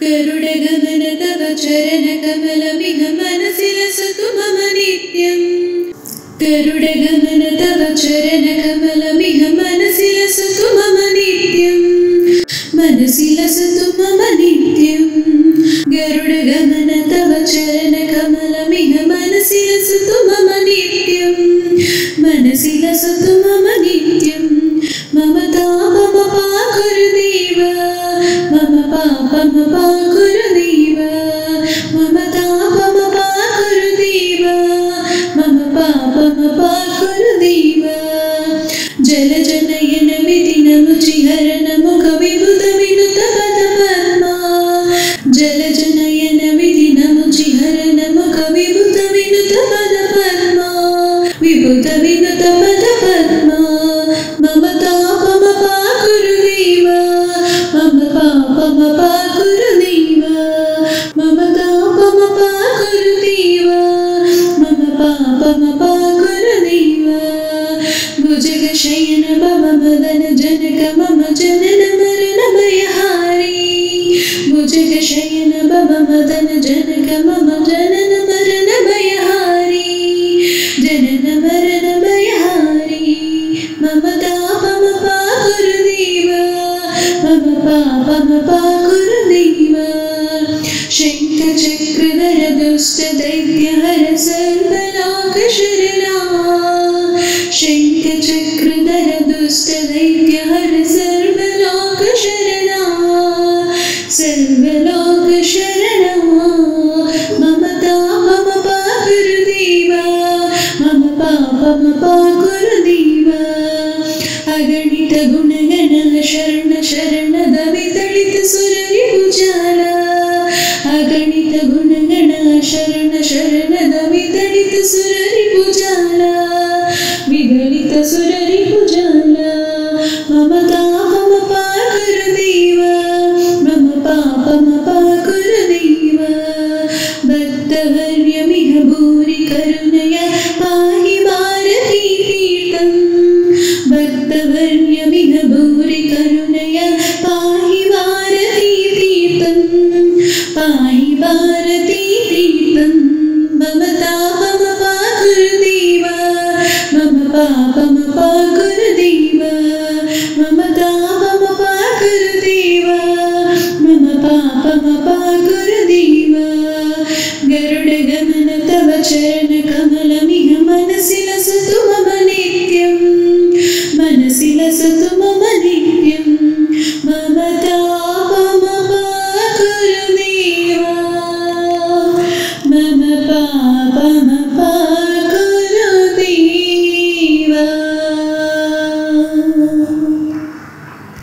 गरुडगमन तव चरणकमलमिह मनसि लसतु मम नित्यम् गरुडगमन तव चरणकमलमिह मनसि लसतु मम नित्यम् मनसि लसतु मम नित्यम् गरुडगमन तव चरणकमलमिह मनसि लसतु मम नित्यम् मनसि लसतु मम नित्यम् मम तापमपाकुरुदेव मम पापमपाकुरुदेव मम तापमपाकुरुदेव मम पापमपाकुरुदेव जलजनयन विधिनमुचिहरण मुखविभुतविनुत पदपद्मा जलजनयन विधिनमुचिहरण मुखविभुतविनुत पदपद्मा विभुतविनुत पदपद्मा मम तापमपाकुरुदेव मम पापमपाकुरुदेव मम तापमपाकुरुदेव मम पापमपाकुरुदेव भुजगशयन मम मदन जनक मम जनन मरण भयहारी भुजगशयन मम मदन जनक मम जनन मरण भयहारी जनन मरण भयहारी मम तापमपाकुरुदेव मम पापमपाकुरुदेव शङ्खचक्रधर दुष्टदैत्यहर सर्वलोकशरणा शङ्खचक्रधर दुष्टदैत्यहर सर्व